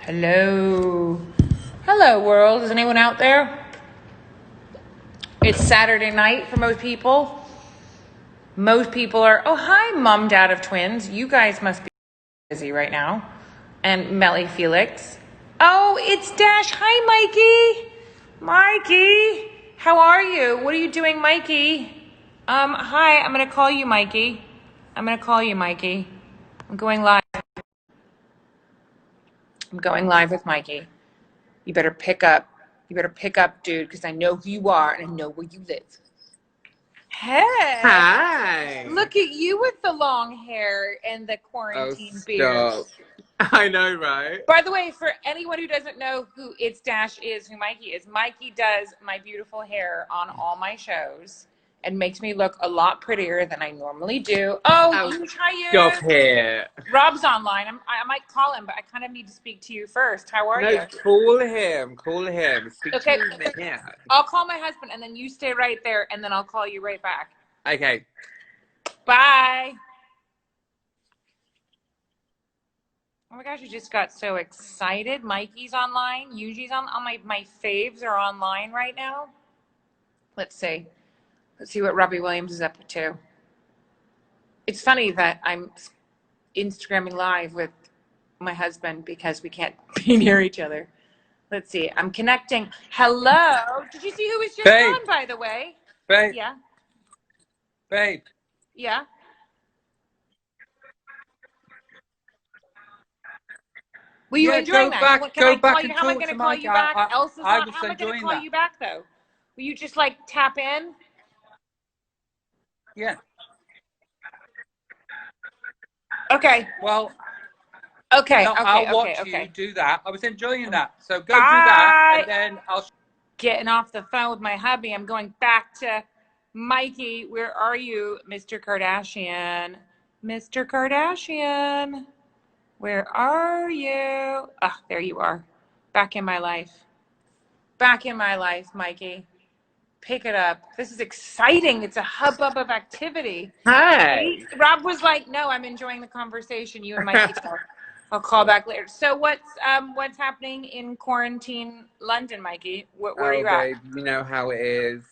Hello. Hello, world. Is anyone out there? It's Saturday night for most people. Most people are, oh, hi, mom, dad of twins. You guys must be busy right now. And Melly Felix. Oh, it's Dash. Hi, Mikey. Mikey. How are you? What are you doing, Mikey? Hi, I'm going to call you Mikey. I'm going live. I'm going live with Mikey. You better pick up. Dude, because I know who you are and I know where you live. Hey. Hi. Look at you with the long hair and the quarantine beard. I know, right? By the way, for anyone who doesn't know who It's Dash is, who Mikey is, Mikey does my beautiful hair on all my shows and makes me look a lot prettier than I normally do. Oh, you try you. Stop here. Rob's online. I might call him, but I kind of need to speak to you first. How are you? Call him. Speak to him here. I'll call my husband, and then you stay right there, and then I'll call you right back. Okay. Bye. Oh my gosh, I just got so excited. Mikey's online. Yuji's on. My faves are online right now. Let's see what Robbie Williams is up to. It's funny that I'm Instagramming live with my husband because we can't be near each other. Let's see. I'm connecting. Hello. Did you see who was just on, by the way? Babe. Yeah. Babe. Yeah. Were you enjoying that? Back, Can I back call you? How am I going to call you back? Elsa's on. How am I going to call you back, though? Will you just like tap in? Yeah. Okay. Well. Okay. No, okay. I'll watch you do that. I was enjoying that. So go do that, and then I'll. Getting off the phone with my hubby. I'm going back to Mikey. Where are you, Mr. Kardashian? Mr. Kardashian. Where are you? Ah, there you are. Back in my life, Mikey. Pick it up. This is exciting. It's a hubbub of activity. Hi. Rob was like, no, I'm enjoying the conversation. You and Mikey talk. I'll call back later. So what's happening in quarantine London, Mikey? Where are you at? Babe, you know how it is.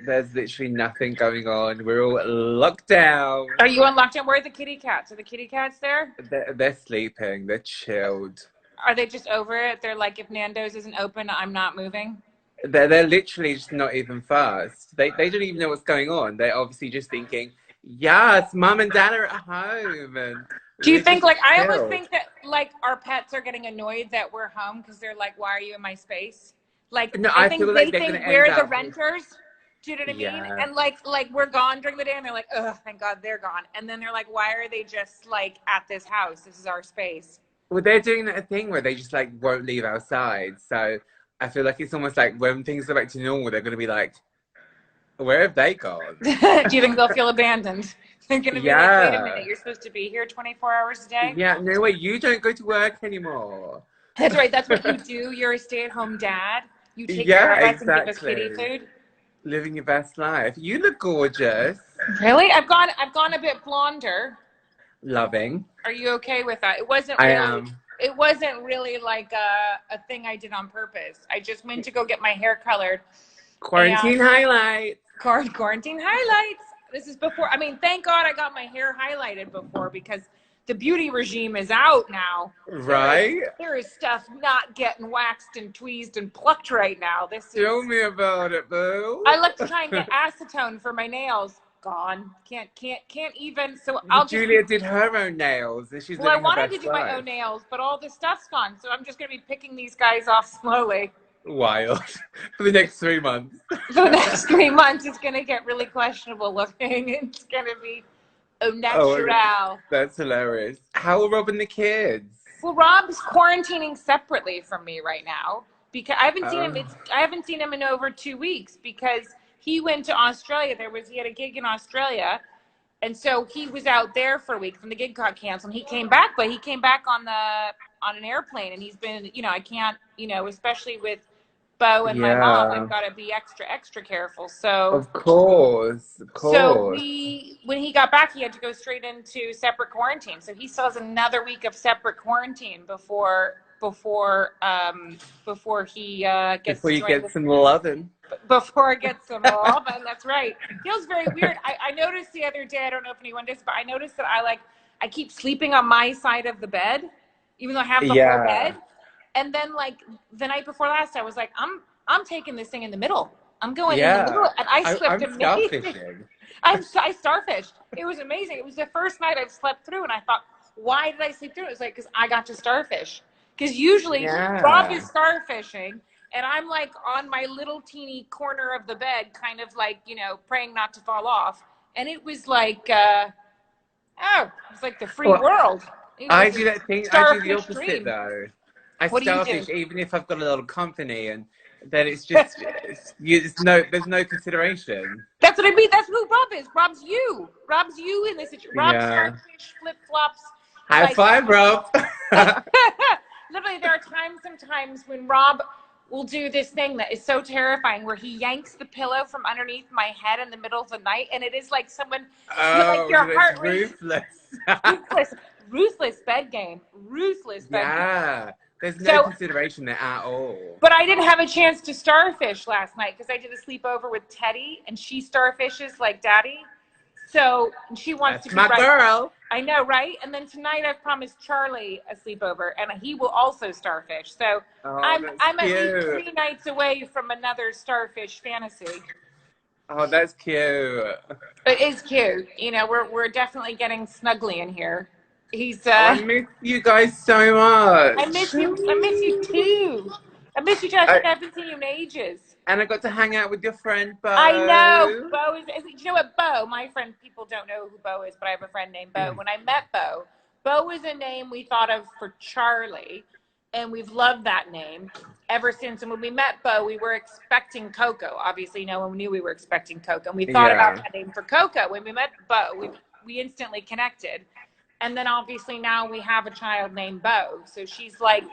There's literally nothing going on. We're all locked down. Are you on lockdown? Where are the kitty cats? Are the kitty cats there? They're sleeping. They're chilled. Are they just over it? They're like, if Nando's isn't open, I'm not moving? They're literally just not even fast. They don't even know what's going on. They're obviously just thinking, yes, mom and dad are at home. And do you think, like, I almost think that, like, our pets are getting annoyed that we're home because they're like, why are you in my space? Like, no, I think they think we're the renters. Do you know what I mean? Yeah. And like we're gone during the day and they're like, oh, thank God they're gone. And then they're like, why are they just like at this house? This is our space. Well, they're doing that thing where they just like won't leave outside. So I feel like it's almost like when things go back to normal, they're going to be like, where have they gone? Do you think they'll feel abandoned? They're going to be like, wait a minute, you're supposed to be here 24 hours a day? Yeah, no way, you don't go to work anymore. That's right, that's what you do. You're a stay-at-home dad. You take care of us and give us kitty food. Living your best life. You look gorgeous. Really? I've gone a bit blonder. Loving. Are you okay with that? It wasn't really like a thing I did on purpose. I just went to go get my hair colored. Quarantine highlights. Quarantine highlights. This is before. I mean, thank God I got my hair highlighted before because the beauty regime is out now. Right? There is stuff not getting waxed and tweezed and plucked right now. Tell me about it, boo. I like to try and get acetone for my nails. Gone. Can't even. So Julia did her own nails, and she's. Well, I wanted to do my own nails, but all the stuff's gone. So I'm just gonna be picking these guys off slowly. Wild. For the next 3 months. For the next 3 months, it's gonna get really questionable looking. It's gonna be au natural. Oh, that's hilarious. How are Rob and the kids? Well, Rob's quarantining separately from me right now because I haven't seen him. I haven't seen him in over 2 weeks because he went to Australia. He had a gig in Australia, and so he was out there for a week. From the gig got canceled. He came back, but he came back on an airplane, and he's been. I can't. Especially with Bo and my mom, I've got to be extra careful. So of course. So when he got back, he had to go straight into separate quarantine. So he still has another week of separate quarantine before before he gets Before to you join get some loving. before it gets some love. And that's right. Feels very weird. I noticed the other day, I don't know if anyone does, but I noticed that I keep sleeping on my side of the bed, even though I have the whole bed. And then like the night before last, I was like, I'm taking this thing in the middle. I'm going in the middle, and I slept amazing. Starfishing. I starfished. It was amazing. It was the first night I've slept through, and I thought, why did I sleep through? It was like, because I got to starfish. Because usually Rob is starfishing, and I'm like on my little teeny corner of the bed, kind of like, you know, praying not to fall off. And it was like, it was like the free world. I do that thing. I do the opposite dream. though. I What starfish do you do? even if I've got a little company, and then it's just there's no consideration. That's what I mean. That's who Rob is. Rob's you. Rob's you in this situation. Rob's starfish, flip flops. High five, Rob. Literally, there are sometimes when Rob will do this thing that is so terrifying, where he yanks the pillow from underneath my head in the middle of the night, and it is like someone, like your heart rate. Ruthless bed game. Ruthless bed game. Yeah. There's no consideration there at all. But I didn't have a chance to starfish last night because I did a sleepover with Teddy, and she starfishes like Daddy. So she wants to be my girl. I know, right? And then tonight I've promised Charlie a sleepover, and he will also starfish. So I'm at least 3 nights away from another starfish fantasy. Oh, that's cute. It is cute. You know, we're definitely getting snuggly in here. He's I miss you guys so much. I miss you too. I miss you, Josh. I haven't seen you in ages. And I got to hang out with your friend Bo. I know. Bo is you know what, Bo, my friend, people don't know who Bo is, but I have a friend named Bo. When I met Bo was a name we thought of for Charlie, and we've loved that name ever since. And when we met Bo, we were expecting Coco. Obviously, no one knew we were expecting Coco. And we thought about that name for Coco. When we met Bo, we instantly connected. And then obviously now we have a child named Bo. So she's like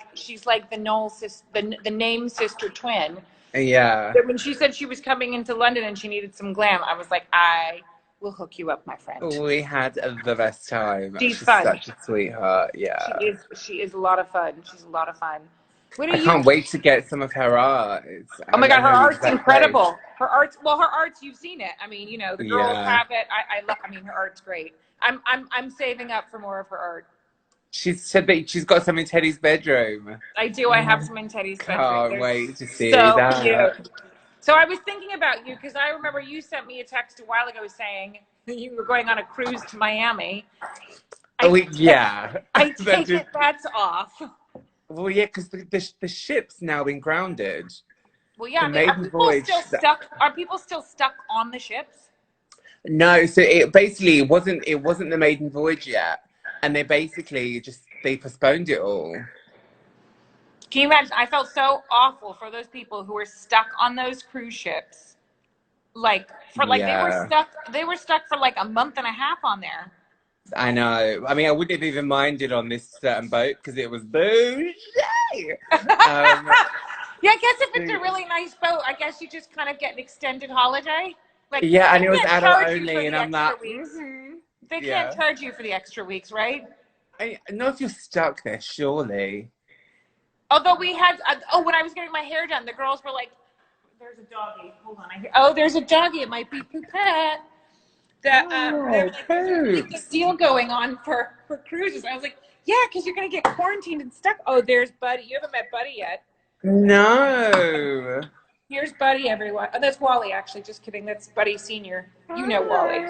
the name sister twin. Yeah. But when she said she was coming into London and she needed some glam, I was like, I will hook you up, my friend. We had the best time. She's fun. Such a sweetheart. Yeah. She is a lot of fun. She's a lot of fun. I can't wait to get some of her art. Oh my God, her art's incredible. Her art's you've seen it. I mean, you know, the girls have it. I mean, her art's great. I'm saving up for more of her art. She said that she's got some in Teddy's bedroom. I do. I have some in Teddy's bedroom. Can't wait to see that. Cute. So I was thinking about you because I remember you sent me a text a while ago saying you were going on a cruise to Miami. I take it that's off. Well, yeah, because the ship's now been grounded. Well, yeah. Are people still stuck on the ships? No, so it basically wasn't the maiden voyage yet, and they basically they postponed it all. Can you imagine? I felt so awful for those people who were stuck on those cruise ships. They were stuck for like a month and a half on there. I know. I mean, I wouldn't have even minded on this certain boat because it was bougie. Yeah, I guess if it's a really nice boat, I guess you just kind of get an extended holiday. Like, yeah, and it was adult only, and I'm like, they can't charge you for the extra weeks, right? Not if you're stuck there, surely. Although we had, when I was getting my hair done, the girls were like, "There's a doggy. Hold on, there's a doggy. It might be Poupette." There's a big deal going on for cruises. I was like, "Yeah, because you're gonna get quarantined and stuck." Oh, there's Buddy. You haven't met Buddy yet. No. Here's Buddy, everyone. Oh, that's Wally, actually. Just kidding. That's Buddy Senior. You know Wally.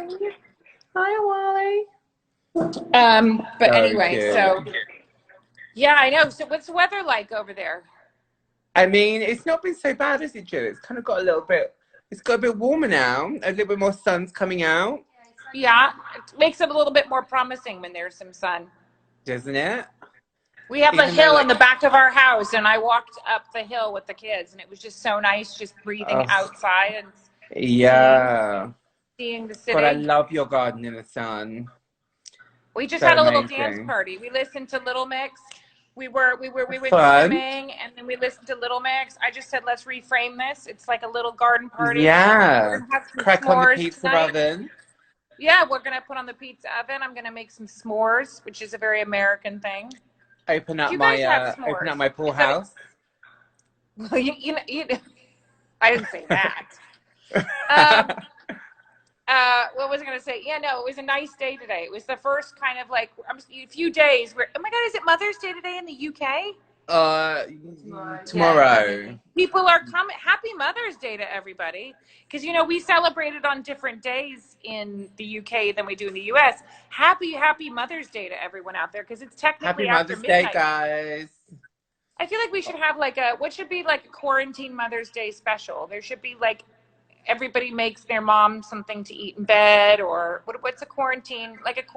Hi, Wally. But anyway, so yeah, I know. So what's the weather like over there? I mean, it's not been so bad, has it, Jill? It's kind of got a bit warmer now. A little bit more sun's coming out. Yeah, it makes it a little bit more promising when there's some sun. Doesn't it? We have a hill in the back of our house, and I walked up the hill with the kids, and it was just so nice just breathing outside and seeing the city. But I love your garden in the sun. We just had a little dance party. We listened to Little Mix. We were swimming, and then we listened to Little Mix. I just said, let's reframe this. It's like a little garden party. Yeah. Crack on the pizza oven. Yeah, we're going to put on the pizza oven. I'm going to make some s'mores, which is a very American thing. Do you guys have open s'mores? up my pool Is that house. well, I didn't say that. Um, what was I going to say? Yeah, no, it was a nice day today. It was the first kind of like a few days where, oh my God, is it Mother's Day today in the UK? Uh, Yeah. tomorrow. People are coming. Happy Mother's Day to everybody. Because, we celebrate it on different days in the UK than we do in the US. Happy Mother's Day to everyone out there because it's Happy technically after Mother's Day, midnight. guys. I feel like we should have what should be like a quarantine Mother's Day special. There should be like everybody makes their mom something to eat in bed, or what's a quarantine Well, it's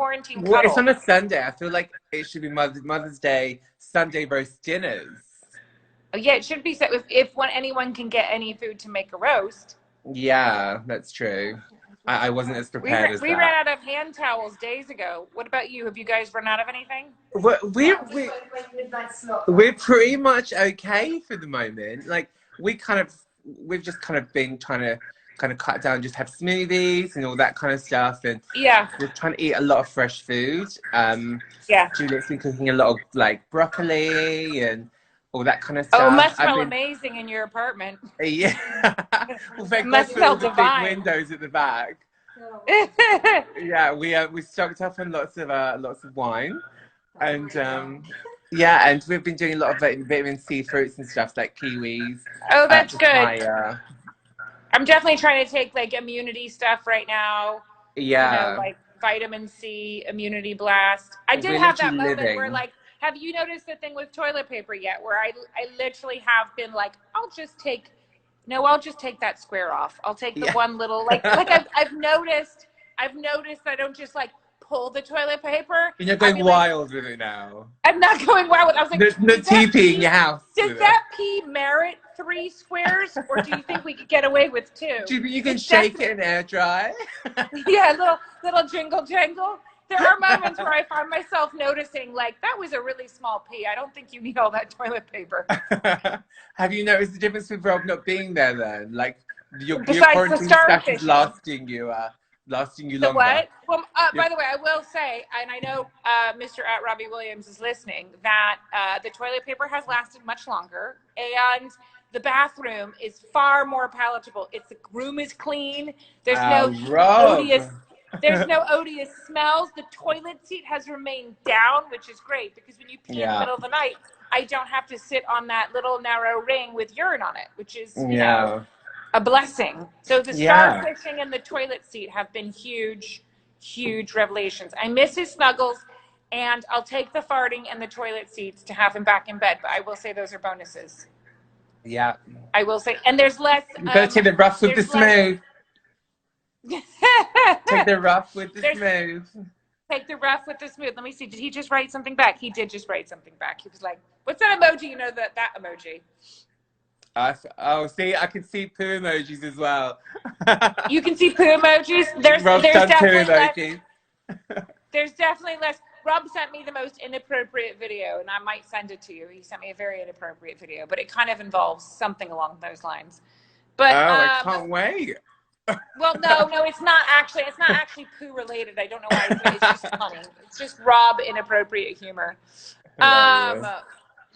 cuddle. on a Sunday. I feel like it should be Mother's Day Sunday roast dinners. Oh, yeah, it should be so if anyone can get any food to make a roast. Yeah, that's true. I wasn't as prepared as We ran that. out of hand towels days ago. What about you? Have you guys run out of anything? We're pretty much okay for the moment. Like we've just kind of been trying to kind of cut down, just have smoothies and all that kind of stuff, and Yeah, we're trying to eat a lot of fresh food. yeah. Juliet's been cooking a lot of like broccoli and all that kind of Oh, it stuff. must smell amazing in your apartment. Yeah. Well, thank God Must for all smell the big divine. windows at the back. Yeah, we stocked up on lots of wine, and yeah, and we've been doing a lot of vitamin C fruits and stuff like kiwis. Oh, that's good. I'm definitely trying to take like immunity stuff right now. Yeah. Like vitamin C, immunity blast. I did have that moment where like, have you noticed the thing with toilet paper yet? Where I literally have been like, I'll just take that square off. I'll take the one little like I've noticed I don't just like pull the toilet paper. You're not going wild with it now. I'm not going wild with it. I was like, there's no TP in your house. Does that pee merit 3 squares, or do you think we could get away with 2? Do you think you can shake it and air dry? Yeah, little jingle jangle. There are moments where I find myself noticing, like, that was a really small pee. I don't think you need all that toilet paper. Have you noticed the difference with Rob not being there then? Like, your Besides quarantine stuff is lasting you longer. The what? Well, by the way, I will say, and I know Mr. at Robbie Williams is listening, that the toilet paper has lasted much longer, and the bathroom is far more palatable. The room is clean. There's There's no odious smells. The toilet seat has remained down, which is great because when you pee in the middle of the night, I don't have to sit on that little narrow ring with urine on it, which is you know, a blessing. So the starfishing and the toilet seat have been huge, huge revelations. I miss his snuggles, and I'll take the farting and the toilet seats to have him back in bed. But I will say those are bonuses. Yeah. I will say, and there's less. You better take the rough with the smooth. Take the rough with the smooth. Take the rough with the smooth. Let me see. Did he just write something back? He did just write something back. He was like, "What's that emoji?" You know that emoji. Oh, see, I can see poo emojis as well. You can see poo emojis. There's definitely less. There's definitely less. Rob sent me the most inappropriate video, and I might send it to you. He sent me a very inappropriate video, but it kind of involves something along those lines. But I can't wait. Well, no, it's not actually poo related. I don't know why. It's just funny. It's just Rob inappropriate humor.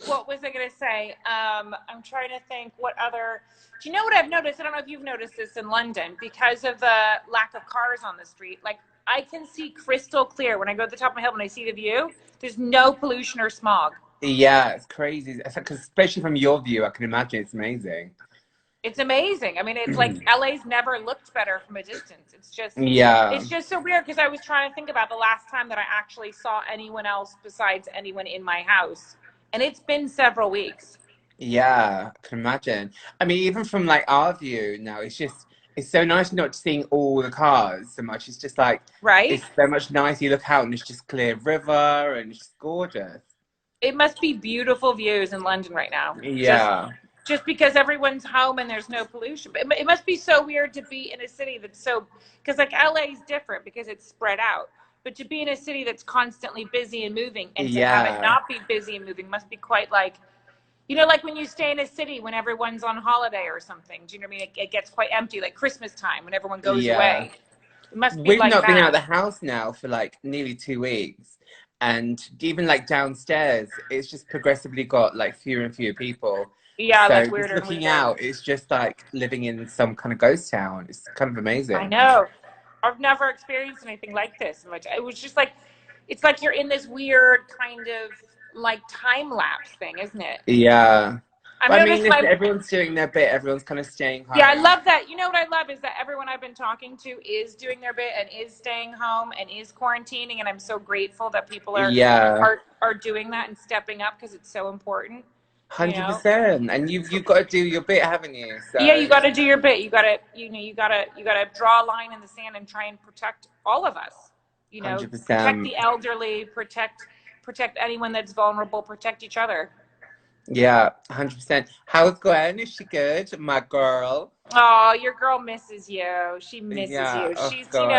What was I going to say? I'm trying to think what other. Do you know what I've noticed? I don't know if you've noticed this in London because of the lack of cars on the street. Like, I can see crystal clear when I go to the top of my hill and I see the view. There's no pollution or smog. Yeah, it's crazy. Especially from your view, I can imagine it's amazing. It's amazing. I mean, it's like LA's never looked better from a distance. It's just so weird because I was trying to think about the last time that I actually saw anyone else besides anyone in my house. And it's been several weeks. Yeah, I can imagine. I mean, even from like our view now, it's so nice not seeing all the cars so much. It's just like, it's so much nicer. You look out and it's just clear river and it's just gorgeous. It must be beautiful views in London right now. Yeah. Just because everyone's home and there's no pollution. But it must be so weird to be in a city that's because like LA's different because it's spread out. But to be in a city that's constantly busy and moving and to have it not be busy and moving must be quite like, like when you stay in a city when everyone's on holiday or something. Do you know what I mean? It gets quite empty, like Christmas time when everyone goes away. It must be We've like not that. been out of the house now for like nearly 2 weeks. and even like downstairs, it's just progressively got like fewer and fewer people. Yeah, So like just weirder and looking weirder. out, it's just like living in some kind of ghost town. It's kind of amazing. I know. I've never experienced anything like this. It was just like, it's like you're in this weird kind of like time lapse thing, isn't it? Yeah. I mean, listen, everyone's doing their bit. Everyone's kind of staying home. Yeah, I love that. You know what I love is that everyone I've been talking to is doing their bit and is staying home and is quarantining, and I'm so grateful that people are doing that and stepping up because it's so important. 100%. And you've got to do your bit, haven't you? So. Yeah, you got to do your bit. You got to draw a line in the sand and try and protect all of us. 100%. Protect the elderly, protect anyone that's vulnerable, protect each other. Yeah, 100%. How's Gwen? Is she good? My girl. Oh, your girl misses you. She misses you.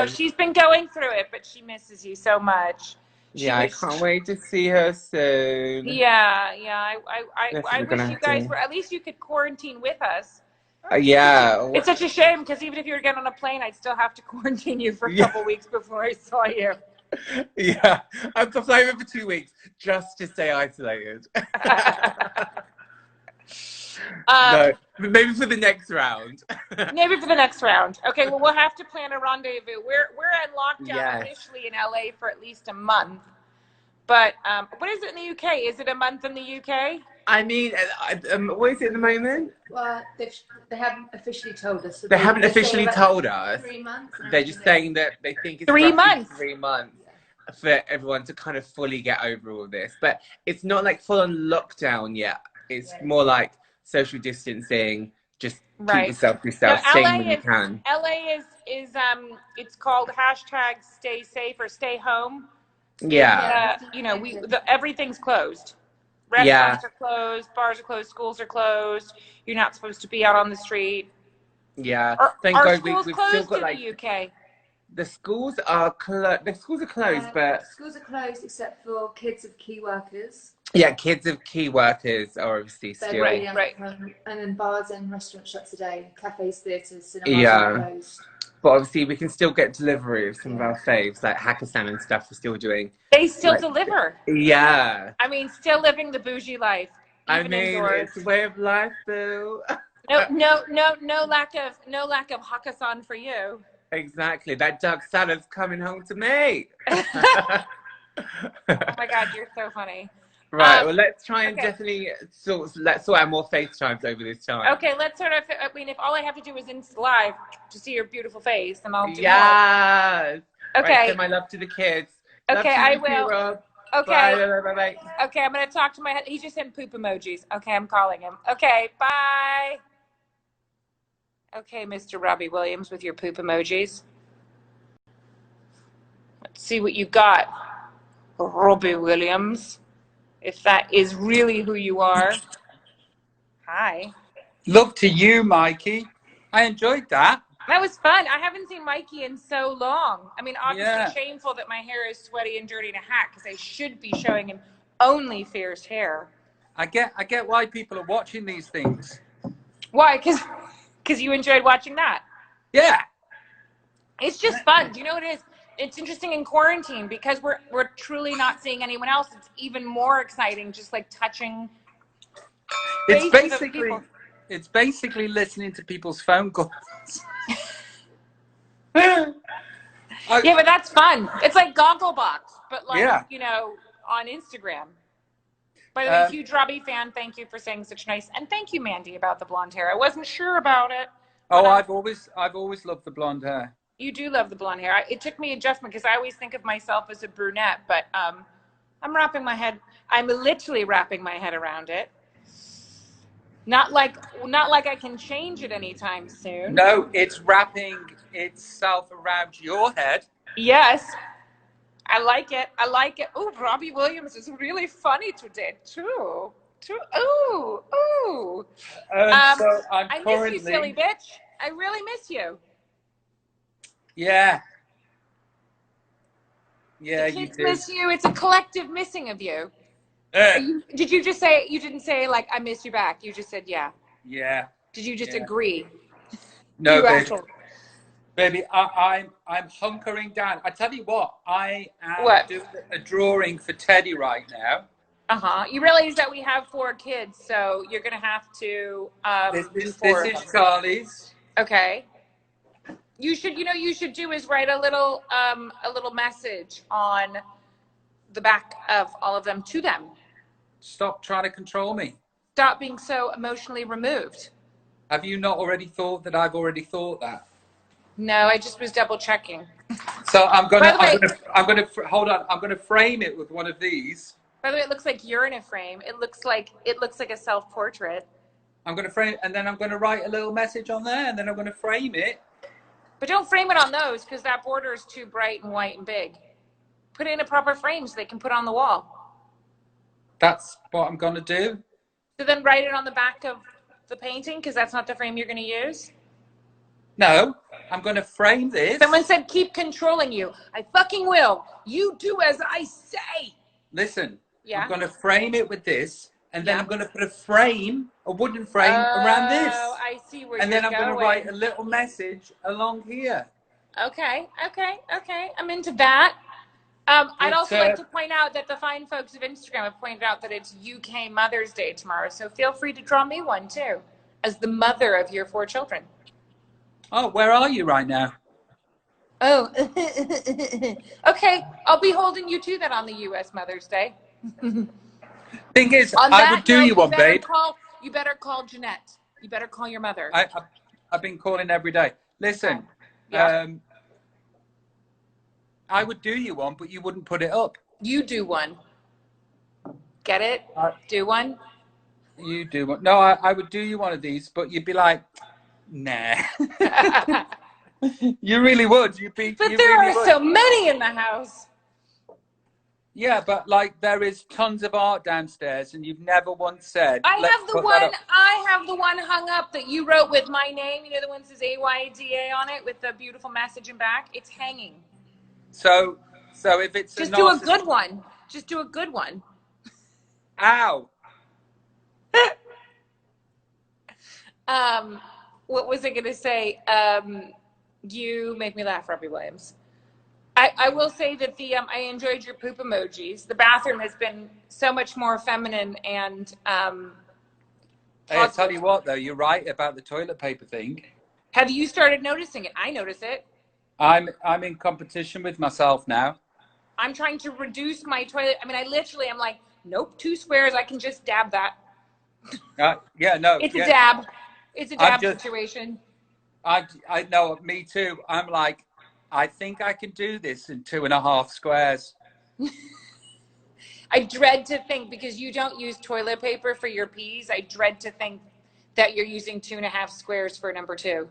She's been going through it, but she misses you so much. I can't wait to see her soon. Yeah. I wish you guys were, at least you could quarantine with us. Yeah. It's such a shame because even if you were getting on a plane, I'd still have to quarantine you for a couple weeks before I saw you. Yeah, I'm flying over for 2 weeks just to stay isolated. No, maybe for the next round. Maybe for the next round. Okay, well, we'll have to plan a rendezvous. We're in lockdown officially in LA for at least a month. But what is it in the UK? Is it a month in the UK? I mean, what is it at the moment? Well, they haven't officially told us. So they haven't officially told us. 3 months. They're just saying that they think it's 3 months. 3 months for everyone to kind of fully get over all this. But it's not like full on lockdown yet. It's more like social distancing. Just keep yourself to yourself, stay when you can. LA is it's called #StaySafe or Stay Home. Yeah. Everything's closed. Restaurants are closed, bars are closed, schools are closed. You're not supposed to be out on the street. Yeah. Thank God we've still got like the UK. The schools are closed. The schools are closed, but schools are closed except for kids of key workers. Yeah, kids of key workers are obviously still right. And then bars and restaurants shut today. Cafes, theatres, cinemas are closed. But obviously, we can still get delivery of some of our faves, like Hakkasan and stuff. We're still doing. They still deliver. Yeah. I mean, still living the bougie life. It's a way of life, boo. No lack of Hakkasan for you. Exactly. That duck salad's coming home to me. Oh my God, you're so funny. Right, well, let's try and definitely let's sort out more FaceTimes over this time. Okay, let's sort of, I mean, if all I have to do is live to see your beautiful face, then I'll do Yes. More. Okay. Right, send my love to the kids. Okay, I will. Rob. Okay. Bye. Okay, I'm going to talk to he just sent poop emojis. Okay, I'm calling him. Okay, bye. Okay, Mr. Robbie Williams with your poop emojis. Let's see what you got, Robbie Williams. If that is really who you are. Hi. Love to you, Mikey. I enjoyed that. That was fun. I haven't seen Mikey in so long. I mean, obviously shameful that my hair is sweaty and dirty in a hat because I should be showing him only fierce hair. I get why people are watching these things. Why? Because you enjoyed watching that. Yeah. It's just fun. Do you know what it is? It's interesting in quarantine because we're truly not seeing anyone else. It's even more exciting, just like touching. It's basically listening to people's phone calls. Yeah, but that's fun. It's like Gogglebox, but like on Instagram. By the way, huge Robbie fan. Thank you for saying such nice, and thank you, Mandy, about the blonde hair. I wasn't sure about it. Oh, I've always loved the blonde hair. You do love the blonde hair. It took me adjustment because I always think of myself as a brunette, but I'm literally wrapping my head around it. Not like I can change it anytime soon. No, it's wrapping itself around your head. Yes. I like it. Oh, Robbie Williams is really funny today too. Ooh. So I miss you, silly bitch. I really miss you. Yeah. The kids miss you. It's a collective missing of you. Did you just say, you didn't say like, I miss you back. You just said, yeah. Yeah. Did you just agree? No, Baby, I'm hunkering down. I tell you what, I am doing a drawing for Teddy right now. You realize that we have 4 kids, so you're gonna have to do 4 of them. This is Charlie's. Okay. You should do is write a little message on the back of all of them to them. Stop trying to control me. Stop being so emotionally removed. Have you not already thought that I've already thought that? No, I just was double checking. So I'm gonna hold on. I'm gonna frame it with one of these. By the way, it looks like you're in a frame. It looks like a self-portrait. I'm gonna frame it, and then I'm gonna write a little message on there, and then I'm gonna frame it. But don't frame it on those, because that border is too bright and white and big. Put it in a proper frame so they can put it on the wall. That's what I'm gonna do. So then write it on the back of the painting, because that's not the frame you're gonna use. No, I'm gonna frame this. Someone said keep controlling you. I fucking will. You do as I say. Listen, yeah. I'm gonna frame it with this, and then I'm gonna put a wooden frame around this. Oh, I see where and you're then I'm going. gonna write a little message along here. Okay. I'm into that. I'd also like to point out that the fine folks of Instagram have pointed out that it's UK Mother's Day tomorrow, so feel free to draw me one too, as the mother of your 4 children. Oh, where are you right now? Oh, okay. I'll be holding you to that on the US Mother's Day. Thing is, I would do you one, babe. You better call Jeanette. You better call your mother. I've been calling every day. Listen, I would do you one, but you wouldn't put it up. You do one. Get it? Do one. You do one. No, I would do you one of these, but you'd be like, nah. You really would. But there are so many in the house. Yeah, but like there is tons of art downstairs, and you've never once said. I have the one hung up that you wrote with my name. You know, the one that says AYDA on it with the beautiful message in back. It's hanging. So if it's just do a good one. Just do a good one. Ow. What was I going to say? You make me laugh, Robbie Williams. I will say that I enjoyed your poop emojis. The bathroom has been so much more feminine and hey, I tell you what, though, you're right about the toilet paper thing. Have you started noticing it? I notice it. I'm in competition with myself now. I'm trying to reduce my toilet. I mean, I'm like, nope, 2 squares. I can just dab that. Yeah, no. It's a dab. It's a dab situation. I know, me too. I'm like, I think I can do this in 2.5 squares. I dread to think, because you don't use toilet paper for your peas, I dread to think that you're using 2.5 squares for number 2.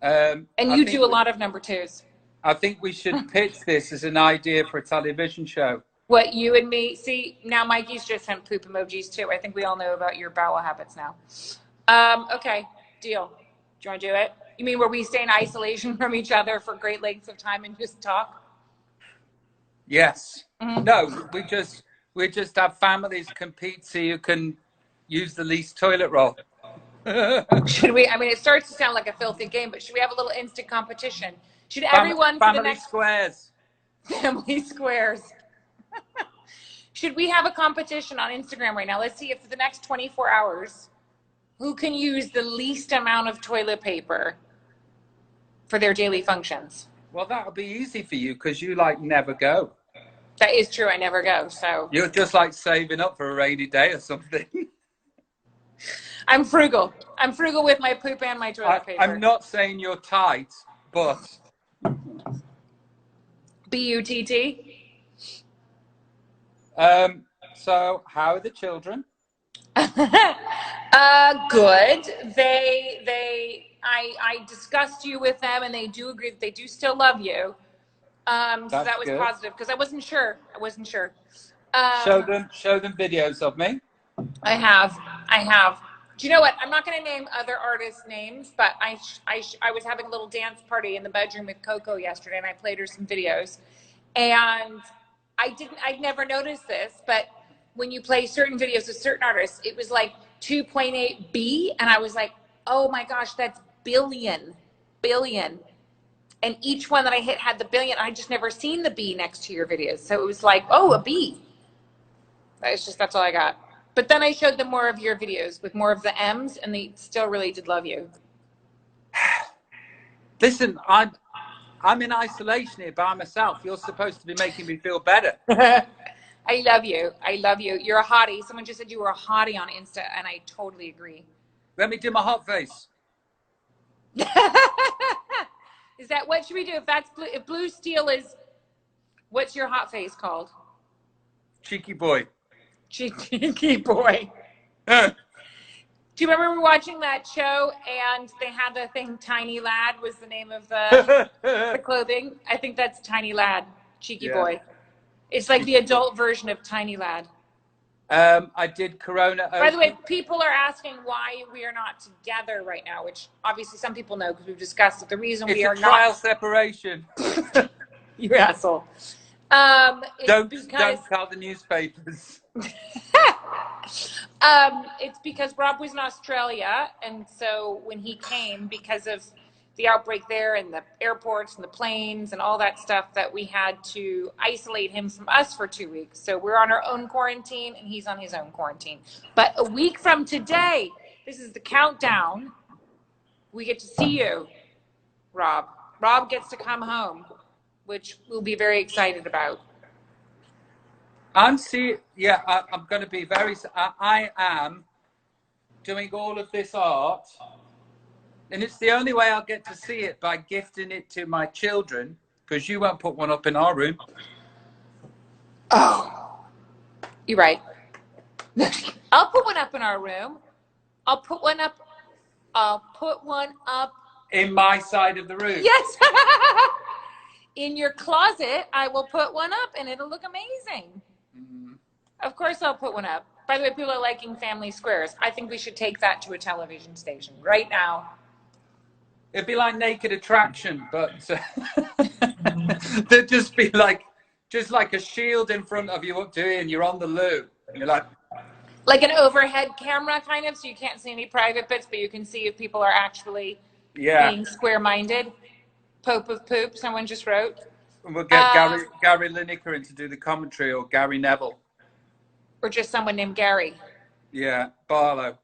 And you do a lot of number 2s. I think we should pitch this as an idea for a television show. What, you and me? See, now Mikey's just sent poop emojis too. I think we all know about your bowel habits now. Okay, deal. Do you want to do it? You mean where we stay in isolation from each other for great lengths of time and just talk? Yes. Mm-hmm. No, we just have families compete, see who can use the least toilet roll. Should we? I mean, it starts to sound like a filthy game, but should we have a little instant competition? Should everyone for the next squares? Family squares. Should we have a competition on Instagram right now? Let's see if for the next 24 hours, who can use the least amount of toilet paper for their daily functions. Well, that'll be easy for you because you like never go. That is true. I never go. So you're just like saving up for a rainy day or something. I'm frugal. I'm frugal with my poop and my toilet paper. I'm not saying you're tight, but BUTT. So how are the children? Good. I discussed you with them, and they do agree that they do still love you. So that was good. Positive because I wasn't sure. Show them videos of me. I have. Do you know what? I'm not going to name other artists' names, but I was having a little dance party in the bedroom with Coco yesterday, and I played her some videos. And I'd never noticed this, but when you play certain videos of certain artists, it was like 2.8 B, and I was like, oh my gosh, that's billion. And each one that I hit had the billion. I just never seen the B next to your videos. So it was like, oh, a B. That's all I got. But then I showed them more of your videos with more of the M's, and they still really did love you. Listen, I'm in isolation here by myself. You're supposed to be making me feel better. I love you. I love you. You're a hottie. Someone just said you were a hottie on Insta, and I totally agree. Let me do my hot face. Is that what should we do? If blue steel is, what's your hot face called? Cheeky boy. Cheeky boy. Do you remember watching that show and they had the thing Tiny Lad was the name of the clothing? I think that's Tiny Lad, Cheeky Boy. It's like the adult version of Tiny Lad. I did Corona. By the way, people are asking why we are not together right now, which obviously some people know because we've discussed it. The reason we are not. It's a trial separation. You asshole. Don't tell the newspapers. It's because Rob was in Australia, and so when he came, because of the outbreak there and the airports and the planes and all that stuff, that we had to isolate him from us for 2 weeks. So we're on our own quarantine, and he's on his own quarantine. But a week from today, this is the countdown, we get to see you, Rob. Rob gets to come home, which we'll be very excited about. I'm going to be I am doing all of this art, and it's the only way I'll get to see it, by gifting it to my children, because you won't put one up in our room. Oh, you're right. I'll put one up in our room. I'll put one up in my side of the room. Yes. In your closet, I will put one up, and it'll look amazing. Of course I'll put one up. By the way, people are liking family squares. I think we should take that to a television station right now. It'd be like Naked Attraction, but there'd just be like a shield in front of you up to it, and you're on the loo. And you're like an overhead camera kind of, so you can't see any private bits, but you can see if people are actually being square-minded. Pope of Poop, someone just wrote. And we'll get Gary Lineker in to do the commentary, or Gary Neville. Or just someone named Gary. Yeah, Barlow.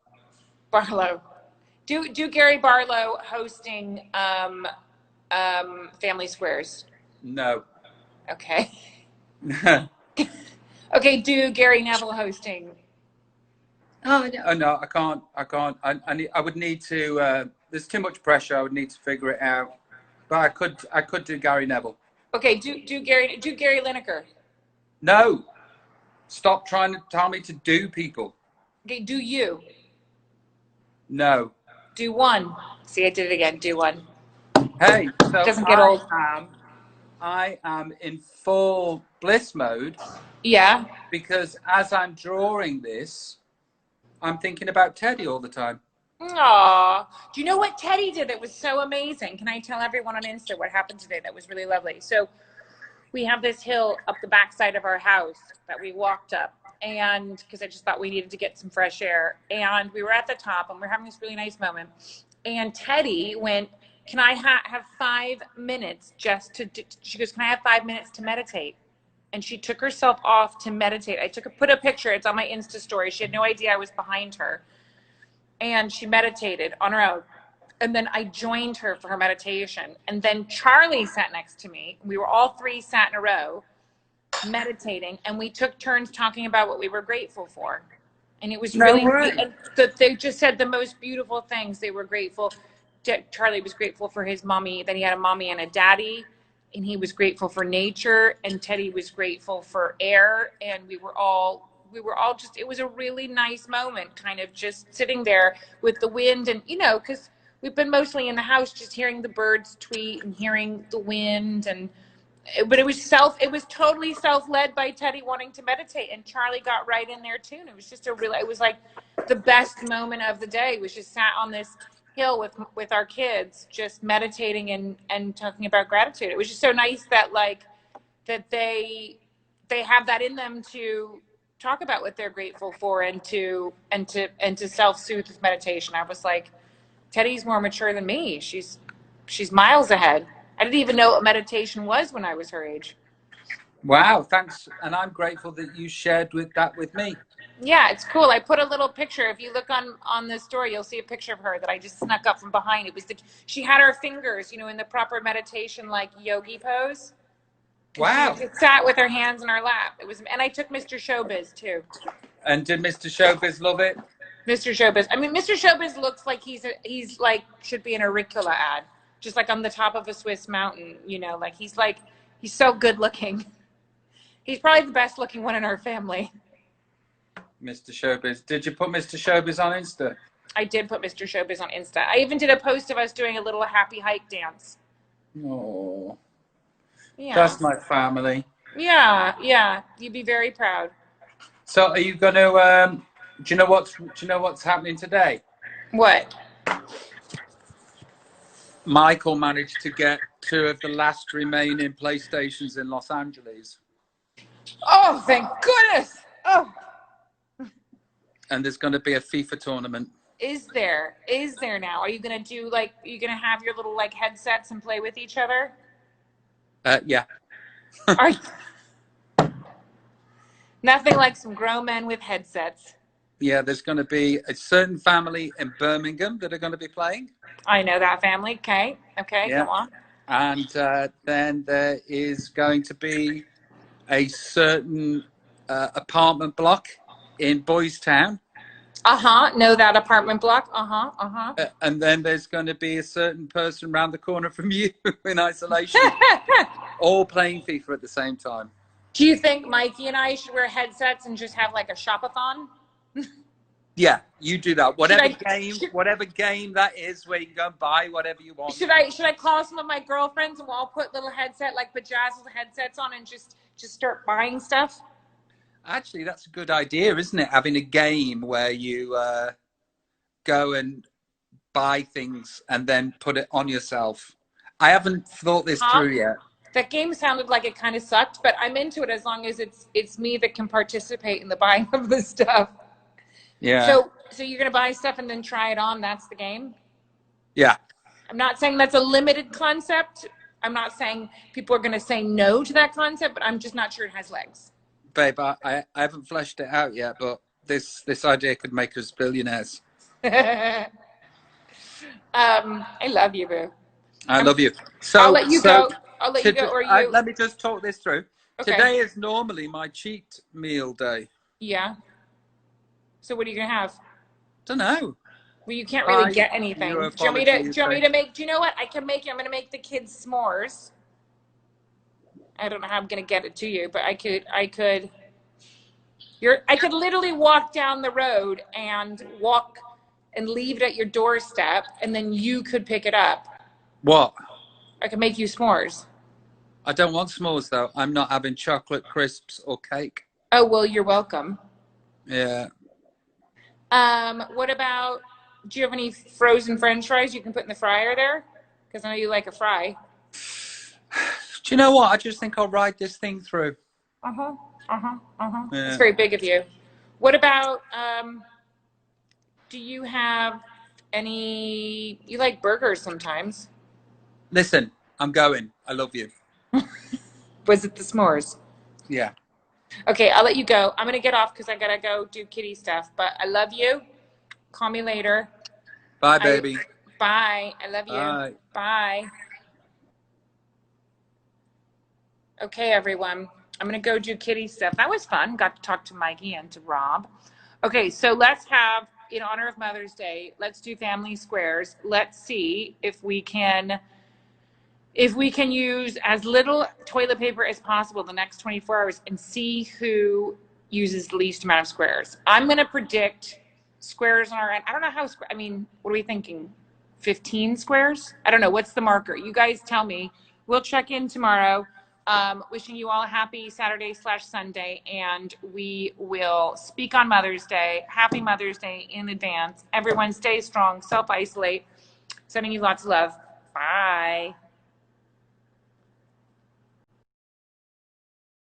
Do Gary Barlow hosting Family Squares? No. Okay. Okay, do Gary Neville hosting? Oh no, I can't. I would need to. There's too much pressure. I would need to figure it out. But I could do Gary Neville. Okay, do Gary Lineker. No. Stop trying to tell me to do people. Okay, do you? No. Do one. See, I did it again. Do one. Hey, so doesn't get old. I am in full bliss mode. Yeah. Because as I'm drawing this, I'm thinking about Teddy all the time. Aww. Do you know what Teddy did that was so amazing? Can I tell everyone on Insta what happened today that was really lovely? So we have this hill up the backside of our house that we walked up, and because I just thought we needed to get some fresh air, and we were at the top and we're having this really nice moment, and Teddy went, can I have 5 minutes she goes, can I have 5 minutes to meditate? And she took herself off to meditate. Put a picture, it's on my Insta story. She had no idea I was behind her, and she meditated on her own. And then I joined her for her meditation. And then Charlie sat next to me. We were all 3 sat in a row meditating, and we took turns talking about what we were grateful for. And it was they just said the most beautiful things. They were grateful. Charlie was grateful for his mommy, that he had a mommy and a daddy, and he was grateful for nature, and Teddy was grateful for air, and we were all just, it was a really nice moment, kind of just sitting there with the wind, and because we've been mostly in the house, just hearing the birds tweet and hearing the wind, but it was totally self-led by Teddy wanting to meditate, and Charlie got right in there too. And it was just it was like the best moment of the day. We just sat on this hill with our kids, just meditating and talking about gratitude. It was just so nice that that they have that in them to talk about what they're grateful for, and to self-soothe with meditation. I was like, Teddy's more mature than me. She's miles ahead. I didn't even know what meditation was when I was her age. Wow, thanks. And I'm grateful that you shared that with me. Yeah, it's cool. I put a little picture. If you look on the story, you'll see a picture of her that I just snuck up from behind. It was she had her fingers, you know, in the proper meditation, like yogi pose. Wow. She sat with her hands in her lap. It was, and I took Mr. Showbiz too. And did Mr. Showbiz love it? Mr. Showbiz. I mean, Mr. Showbiz looks like he's like should be an Auricula ad, just like on the top of a Swiss mountain. You know, like he's so good looking. He's probably the best looking one in our family. Mr. Showbiz. Did you put Mr. Showbiz on Insta? I did put Mr. Showbiz on Insta. I even did a post of us doing a little happy hike dance. Oh, yeah. That's my family. Yeah, yeah. You'd be very proud. So, are you going to? Do you know what's happening today? What? Michael managed to get 2 of the last remaining PlayStations in Los Angeles. Oh, thank goodness! Oh. And there's going to be a FIFA tournament. Is there now? Are you gonna do are you gonna have your little headsets and play with each other? Yeah. Are you... Nothing like some grown men with headsets. Yeah, there's going to be a certain family in Birmingham that are going to be playing. I know that family. Okay, yeah. Go on. And then there is going to be a certain apartment block in Boys Town. Know that apartment block. And then there's going to be a certain person around the corner from you in isolation, all playing FIFA at the same time. Do you think Mikey and I should wear headsets and just have like a shop-a-thon? Yeah, you do that. Whatever game that is, where you can go and buy whatever you want. Should I call some of my girlfriends and we'll all put little bedazzled headsets on and just start buying stuff? Actually, that's a good idea, isn't it? Having a game where you go and buy things and then put it on yourself. I haven't thought this through yet. That game sounded like it kind of sucked, but I'm into it as long as it's me that can participate in the buying of the stuff. Yeah. So you're gonna buy stuff and then try it on. That's the game. Yeah. I'm not saying that's a limited concept. I'm not saying people are gonna say no to that concept, but I'm just not sure it has legs. Babe, I haven't fleshed it out yet, but this idea could make us billionaires. I love you, boo. I love you. So I'll let you go. Or you. Let me just talk this through. Okay. Today is normally my cheat meal day. Yeah. So what are you gonna have? Don't know. Well, you can't really get anything. Do you want me to make? Do you know what I can make? I'm gonna make the kids s'mores. I don't know how I'm gonna get it to you, but I could. I could literally walk down the road and leave it at your doorstep, and then you could pick it up. What? I could make you s'mores. I don't want s'mores though. I'm not having chocolate crisps or cake. Oh well, you're welcome. Yeah. What about? Do you have any frozen French fries you can put in the fryer there? Because I know you like a fry. Do you know what? I just think I'll ride this thing through. Yeah. It's Yeah. very big of you. What about, do you have any, you like burgers sometimes? Listen, I'm going. I love you. Was it the s'mores? Yeah. Okay, I'll let you go. I'm going to get off because I got to go do kitty stuff. But I love you. Call me later. Bye, baby. Bye. I love you. Bye. Bye. Okay, everyone. I'm going to go do kitty stuff. That was fun. Got to talk to Mikey and to Rob. Okay, so let's have, in honor of Mother's Day, let's do family squares. Let's see if we can use as little toilet paper as possible the next 24 hours and see who uses the least amount of squares. I'm going to predict squares on our end. I don't know how, what are we thinking? 15 squares? I don't know. What's the marker? You guys tell me. We'll check in tomorrow. Wishing you all a happy Saturday/Sunday, and we will speak on Mother's Day. Happy Mother's Day in advance. Everyone stay strong, self-isolate. Sending you lots of love. Bye.